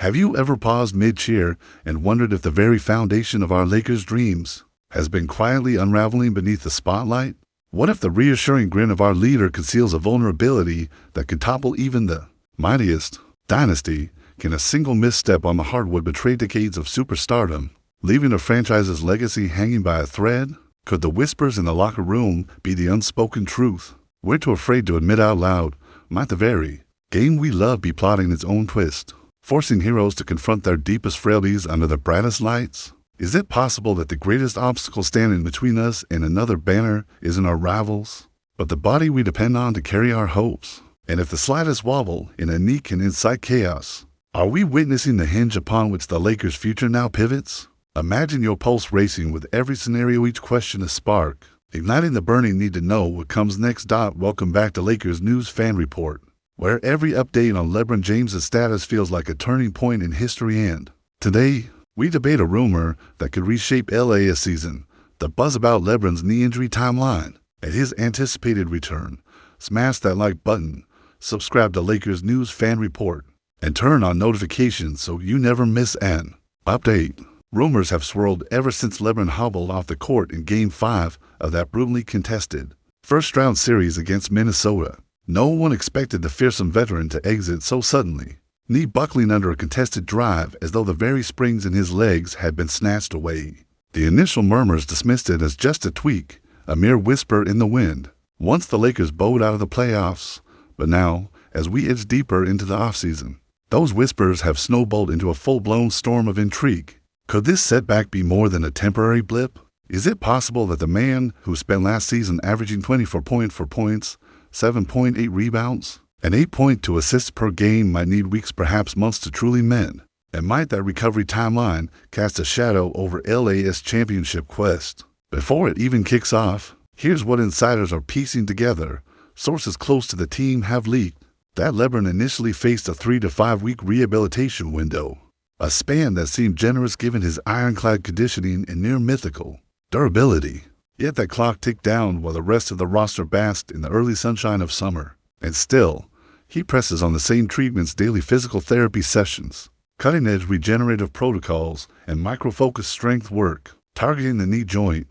Have you ever paused mid-cheer and wondered if the very foundation of our Lakers' dreams has been quietly unraveling beneath the spotlight? What if the reassuring grin of our leader conceals a vulnerability that could topple even the mightiest dynasty? Can a single misstep on the hardwood betray decades of superstardom, leaving a franchise's legacy hanging by a thread? Could the whispers in the locker room be the unspoken truth? We're too afraid to admit out loud. Might the very game we love be plotting its own twist, forcing heroes to confront their deepest frailties under the brightest lights? Is it possible that the greatest obstacle standing between us and another banner isn't our rivals, but the body we depend on to carry our hopes? And if the slightest wobble in a knee can incite chaos, are we witnessing the hinge upon which the Lakers' future now pivots? Imagine your pulse racing with every scenario, each question a spark, igniting the burning need to know what comes next. Welcome back to Lakers News Fan Report, where every update on LeBron James' status feels like a turning point in history. And today, we debate a rumor that could reshape LA this season, the buzz about LeBron's knee injury timeline, and his anticipated return. Smash that like button, subscribe to Lakers News Fan Report, and turn on notifications so you never miss an update. Rumors have swirled ever since LeBron hobbled off the court in Game 5 of that brutally contested first-round series against Minnesota. No one expected the fearsome veteran to exit so suddenly, knee buckling under a contested drive as though the very springs in his legs had been snatched away. The initial murmurs dismissed it as just a tweak, a mere whisper in the wind, once the Lakers bowed out of the playoffs. But now, as we edge deeper into the offseason, those whispers have snowballed into a full-blown storm of intrigue. Could this setback be more than a temporary blip? Is it possible that the man who spent last season averaging 24.4 points, 7.8 rebounds, and 8.2 assists per game might need weeks, perhaps months to truly mend? And might that recovery timeline cast a shadow over LA's championship quest? Before it even kicks off, here's what insiders are piecing together. Sources close to the team have leaked that LeBron initially faced a 3 to 5 week rehabilitation window, a span that seemed generous given his ironclad conditioning and near mythical durability. Yet that clock ticked down while the rest of the roster basked in the early sunshine of summer. And still, he presses on the same treatments, daily physical therapy sessions, cutting-edge regenerative protocols, and micro-focused strength work, targeting the knee joint.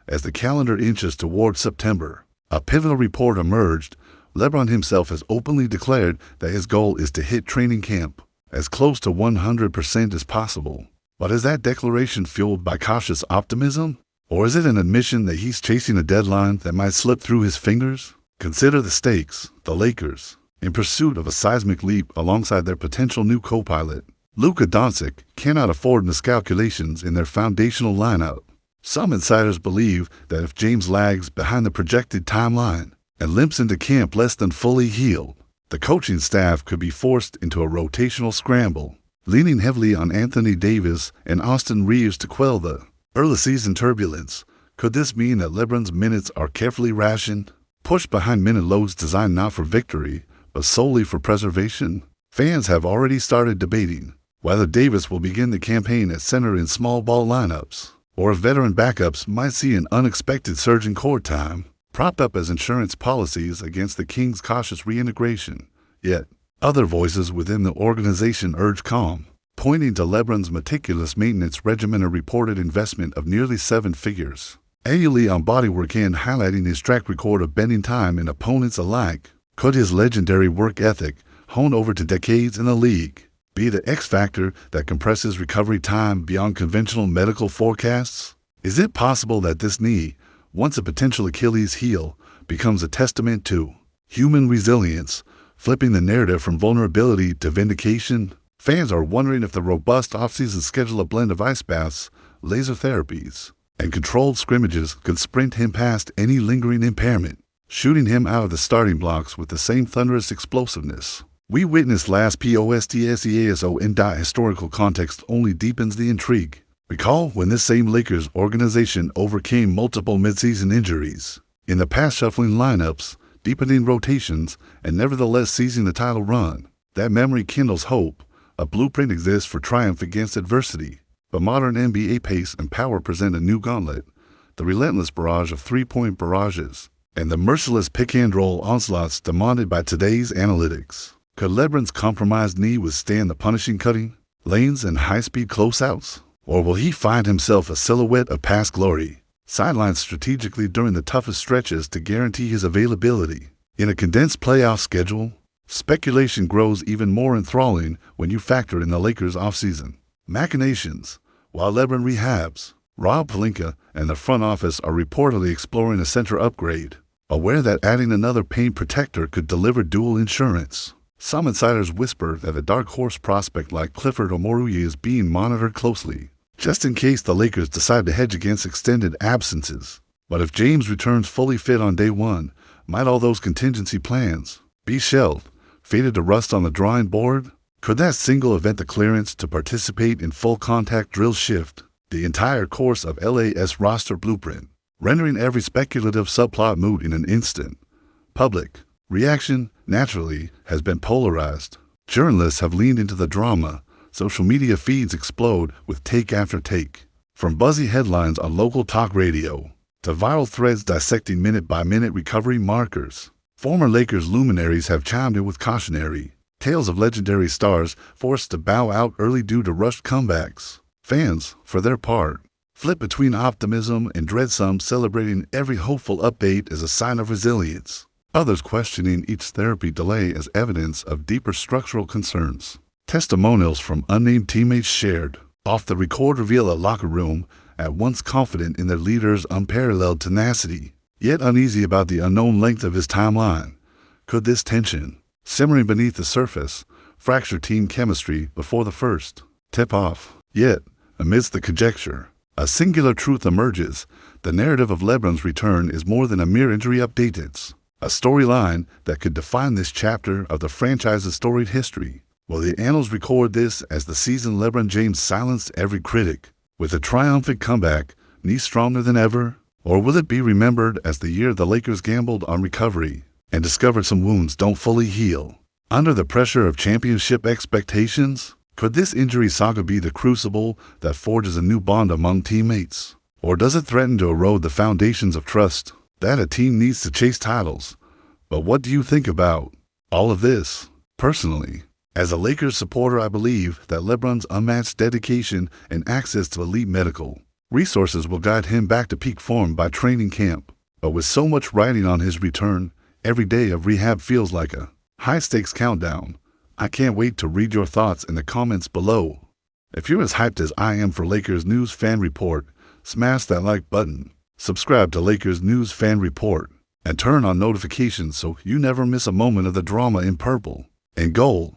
As the calendar inches toward September, a pivotal report emerged. LeBron himself has openly declared that his goal is to hit training camp as close to 100% as possible. But is that declaration fueled by cautious optimism? Or is it an admission that he's chasing a deadline that might slip through his fingers? Consider the stakes. The Lakers, in pursuit of a seismic leap alongside their potential new co-pilot, Luka Doncic, cannot afford miscalculations in their foundational lineup. Some insiders believe that if James lags behind the projected timeline and limps into camp less than fully healed, the coaching staff could be forced into a rotational scramble, leaning heavily on Anthony Davis and Austin Reeves to quell the early season turbulence. Could this mean that LeBron's minutes are carefully rationed, pushed behind minute loads designed not for victory, but solely for preservation? Fans have already started debating whether Davis will begin the campaign at center in small ball lineups, or if veteran backups might see an unexpected surge in court time, propped up as insurance policies against the Kings' cautious reintegration. Yet, other voices within the organization urge calm, pointing to LeBron's meticulous maintenance regimen, a reported investment of nearly 7 figures annually on bodywork, and highlighting his track record of bending time and opponents alike. Could his legendary work ethic, honed over to decades in the league, be the X factor that compresses recovery time beyond conventional medical forecasts? Is it possible that this knee, once a potential Achilles heel, becomes a testament to human resilience, flipping the narrative from vulnerability to vindication? Fans are wondering if the robust offseason schedule, a blend of ice baths, laser therapies, and controlled scrimmages, could sprint him past any lingering impairment, shooting him out of the starting blocks with the same thunderous explosiveness we witnessed last. POSTSEASO in historical context only deepens the intrigue. Recall when this same Lakers organization overcame multiple midseason injuries in the past, shuffling lineups, deepening rotations, and nevertheless seizing the title run. That memory kindles hope. A blueprint exists for triumph against adversity, but modern NBA pace and power present a new gauntlet. The relentless barrage of three-point barrages and the merciless pick-and-roll onslaughts demanded by today's analytics. Could LeBron's compromised knee withstand the punishing cutting? lanes and high-speed closeouts? Or will he find himself a silhouette of past glory, sidelined strategically during the toughest stretches to guarantee his availability? In a condensed playoff schedule, speculation grows even more enthralling when you factor in the Lakers' offseason machinations. While Lebron rehabs, Pelinka and the front office are reportedly exploring a center upgrade, aware that adding another paint protector could deliver dual insurance. Some insiders whisper that a dark horse prospect like Clifford Omoruyi is being monitored closely, just in case the Lakers decide to hedge against extended absences. But if James returns fully fit on day one, might all those contingency plans be shelved, fated to rust on the drawing board? Could that single event the clearance to participate in full contact drill shift the entire course of LA's roster blueprint, rendering every speculative subplot moot in an instant? Public reaction, naturally, has been polarized. Journalists have leaned into the drama. Social media feeds explode with take after take. From buzzy headlines on local talk radio to viral threads dissecting minute-by-minute recovery markers, former Lakers luminaries have chimed in with cautionary tales of legendary stars forced to bow out early due to rushed comebacks. Fans, for their part, flip between optimism and dread, some celebrating every hopeful update as a sign of resilience, others questioning each therapy delay as evidence of deeper structural concerns. Testimonials from unnamed teammates shared off the record reveal a locker room at once confident in their leader's unparalleled tenacity, yet uneasy about the unknown length of his timeline. Could this tension, simmering beneath the surface, fracture team chemistry before the first tip-off? Yet, amidst the conjecture, a singular truth emerges. The narrative of Lebron's return is more than a mere injury update. It's a storyline that could define this chapter of the franchise's storied history. Will the annals record this as the season LeBron James silenced every critic with a triumphant comeback, knee stronger than ever? Or will it be remembered as the year the Lakers gambled on recovery and discovered some wounds don't fully heal? Under the pressure of championship expectations, could this injury saga be the crucible that forges a new bond among teammates? Or does it threaten to erode the foundations of trust that a team needs to chase titles? But what do you think about all of this? Personally, as a Lakers supporter, I believe that LeBron's unmatched dedication and access to elite medical resources will guide him back to peak form by training camp. But with so much riding on his return, every day of rehab feels like a high-stakes countdown. I can't wait to read your thoughts in the comments below. If you're as hyped as I am for Lakers News Fan Report, smash that like button, subscribe to Lakers News Fan Report, and turn on notifications so you never miss a moment of the drama in purple and gold.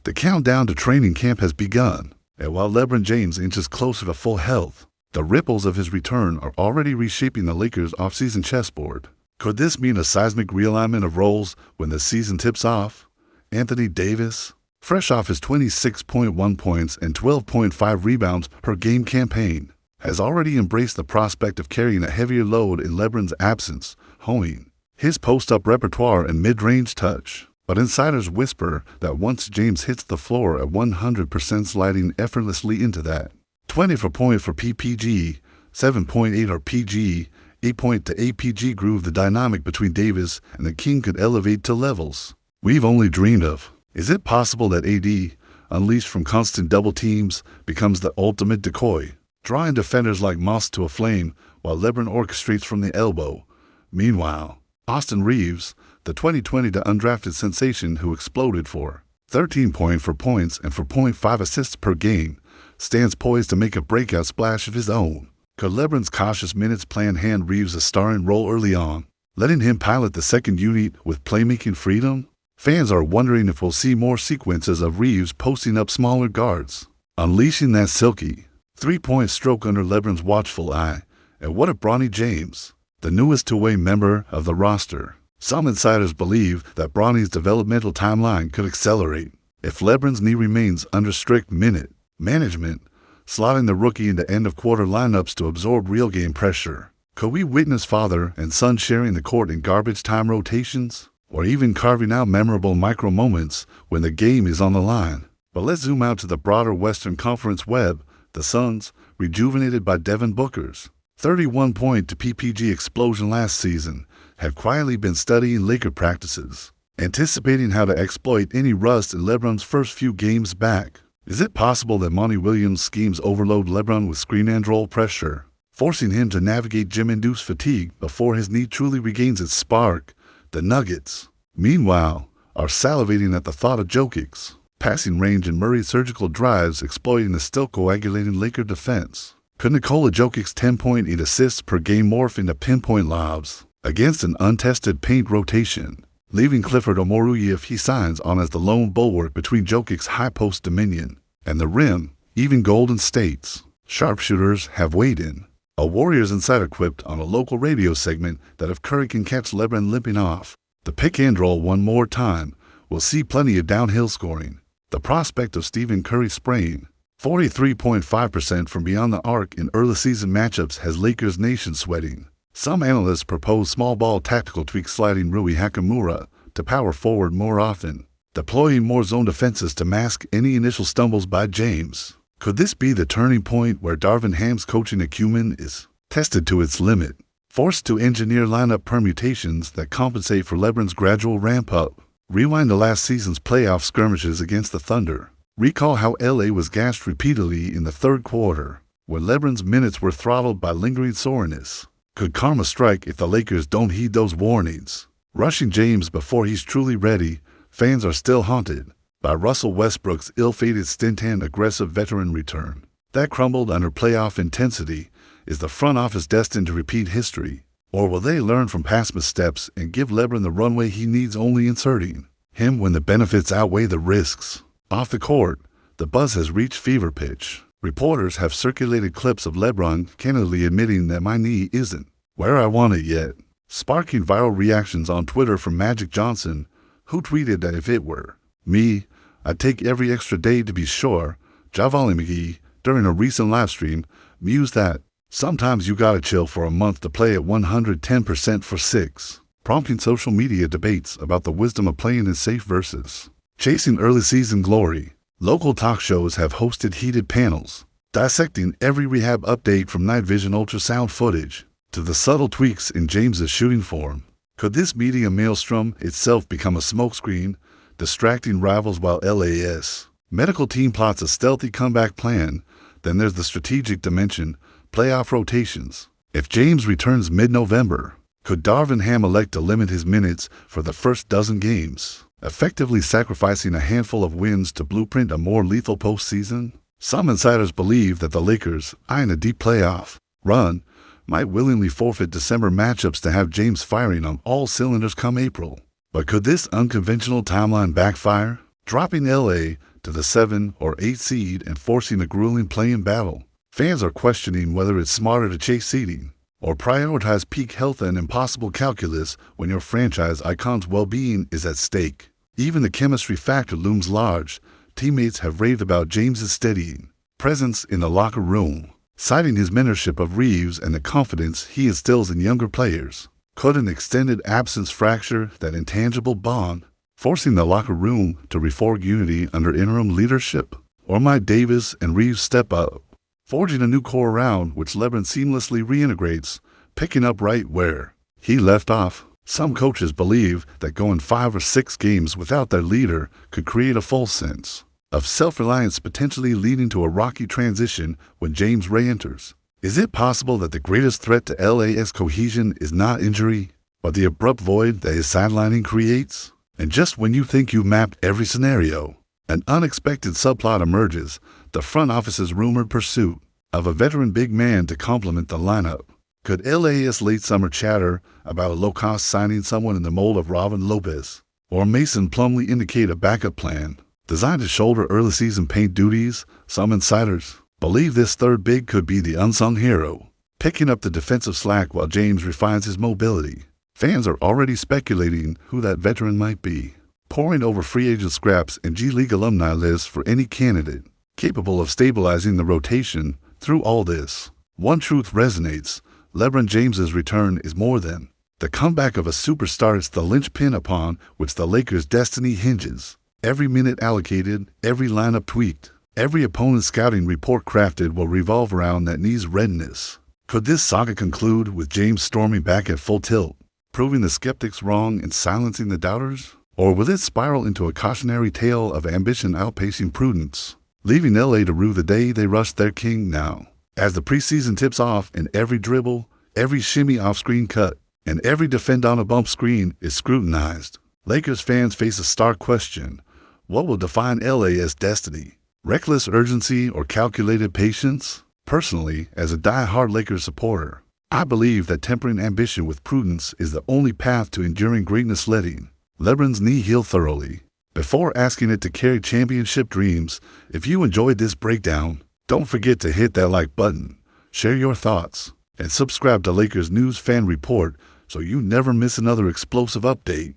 The countdown to training camp has begun, and while LeBron James inches closer to full health, the ripples of his return are already reshaping the Lakers' offseason chessboard. Could this mean a seismic realignment of roles when the season tips off? Anthony Davis, fresh off his 26.1 points and 12.5 rebounds per game campaign, has already embraced the prospect of carrying a heavier load in LeBron's absence, honing his post-up repertoire and mid-range touch. But insiders whisper that once James hits the floor at 100%, sliding effortlessly into that 24 point for PPG, 7.8 RPG, 8 point to APG groove, the dynamic between Davis and the King could elevate to levels we've only dreamed of. Is it possible that AD, unleashed from constant double teams, becomes the ultimate decoy, drawing defenders like moths to a flame while LeBron orchestrates from the elbow? Meanwhile, Austin Reeves, the 2020 undrafted sensation who exploded for 13.4 points and 4.5 assists per game, stands poised to make a breakout splash of his own. Could LeBron's cautious minutes plan hand Reeves a starring role early on, letting him pilot the second unit with playmaking freedom? Fans are wondering if we'll see more sequences of Reeves posting up smaller guards, unleashing that silky three-point stroke under LeBron's watchful eye. And what of Bronny James, the newest two-way member of the roster? Some insiders believe that Bronny's developmental timeline could accelerate if LeBron's knee remains under strict minute management, slotting the rookie into end-of-quarter lineups to absorb real game pressure. Could we witness father and son sharing the court in garbage time rotations, or even carving out memorable micro-moments when the game is on the line? But let's zoom out to the broader Western Conference web. The Suns, rejuvenated by Devin Booker's 31-point to PPG explosion last season, have quietly been studying Laker practices, anticipating how to exploit any rust in LeBron's first few games back. Is it possible that Monty Williams' schemes overload Lebron with screen and roll pressure, forcing him to navigate gym-induced fatigue before his knee truly regains its spark? The Nuggets, meanwhile, are salivating at the thought of Jokic's passing range and Murray's surgical drives exploiting the still coagulating Laker defense. Could Nikola Jokic's 10.8 assists per game morph into pinpoint lobs against an untested paint rotation, leaving Clifford Omoruyi if he signs on as the lone bulwark between Jokic's high-post dominion and the rim? Even Golden State's sharpshooters have weighed in. A Warriors insider quipped on a local radio segment that if Curry can catch Lebron limping off the pick and roll one more time, we'll see plenty of downhill scoring. The prospect of Stephen Curry spraying 43.5% from beyond the arc in early season matchups has Lakers Nation sweating. Some analysts propose small ball tactical tweaks, sliding Rui Hachimura to power forward more often, deploying more zone defenses to mask any initial stumbles by James. Could this be the turning point where Darvin Ham's coaching acumen is tested to its limit, forced to engineer lineup permutations that compensate for Lebron's gradual ramp-up? Rewind to last season's playoff skirmishes against the Thunder. Recall how LA was gashed repeatedly in the third quarter, when Lebron's minutes were throttled by lingering soreness. Could karma strike if the Lakers don't heed those warnings? Rushing James before he's truly ready, fans are still haunted by Russell Westbrook's ill-fated stint and aggressive veteran return that crumbled under playoff intensity. Is the front office destined to repeat history, or will they learn from past missteps and give Lebron the runway he needs, only inserting him when the benefits outweigh the risks? Off the court, the buzz has reached fever pitch. Reporters have circulated clips of Lebron candidly admitting that my knee isn't where I want it yet, sparking viral reactions on Twitter from Magic Johnson, who tweeted that if it were me, I'd take every extra day to be sure. Javale McGee, during a recent livestream, mused that sometimes you gotta chill for a month to play at 110% for 6, prompting social media debates about the wisdom of playing in safe versus chasing early season glory. Local talk shows have hosted heated panels, dissecting every rehab update from night vision ultrasound footage to the subtle tweaks in James's shooting form. Could this media maelstrom itself become a smokescreen, distracting rivals while LA's medical team plots a stealthy comeback plan? Then there's the strategic dimension, playoff rotations. If James returns mid-November, could Darvin Ham elect to limit his minutes for the first dozen games, effectively sacrificing a handful of wins to blueprint a more lethal postseason? Some insiders believe that the Lakers, eyeing a deep playoff run, might willingly forfeit December matchups to have James firing on all cylinders come April. But could this unconventional timeline backfire, dropping LA to the 7 or 8 seed and forcing a grueling play-in battle? Fans are questioning whether it's smarter to chase seeding or prioritize peak health and impossible calculus when your franchise icon's well-being is at stake. Even the chemistry factor looms large. Teammates have raved about James's steadying presence in the locker room, citing his mentorship of Reeves and the confidence he instills in younger players. Could an extended absence fracture that intangible bond, forcing the locker room to reforge unity under interim leadership? Or might Davis and Reeves step up, forging a new core around which Lebron seamlessly reintegrates, picking up right where he left off? Some coaches believe that going 5 or 6 games without their leader could create a false sense of self-reliance, potentially leading to a rocky transition when James re-enters. Is it possible that the greatest threat to LA's cohesion is not injury, but the abrupt void that his sidelining creates? And just when you think you've mapped every scenario, an unexpected subplot emerges: the front office's rumored pursuit of a veteran big man to complement the lineup. Could LA's late summer chatter about a low-cost signing someone in the mold of Robin Lopez or Mason Plumlee indicate a backup plan designed to shoulder early season paint duties? Some insiders believe this third big could be the unsung hero, picking up the defensive slack while James refines his mobility. Fans are already speculating who that veteran might be, poring over free agent scraps and G League alumni lists for any candidate capable of stabilizing the rotation through all this. One truth resonates: LeBron James's return is more than the comeback of a superstar. It's the linchpin upon which the Lakers' destiny hinges. Every minute allocated, every lineup tweaked, every opponent's scouting report crafted will revolve around that knee's readiness. Could this saga conclude with James storming back at full tilt, proving the skeptics wrong and silencing the doubters? Or will it spiral into a cautionary tale of ambition outpacing prudence, leaving LA to rue the day they rushed their king now. As the preseason tips off and every dribble, every shimmy off-screen cut, and every defend on a bump screen is scrutinized, Lakers fans face a stark question. What will define LA as destiny? Reckless urgency or calculated patience? Personally, as a die-hard Lakers supporter, I believe that tempering ambition with prudence is the only path to enduring greatness. Letting Lebron's knee heal thoroughly before asking it to carry championship dreams. If you enjoyed this breakdown, don't forget to hit that like button, share your thoughts, and subscribe to Lakers News Fan Report so you never miss another explosive update.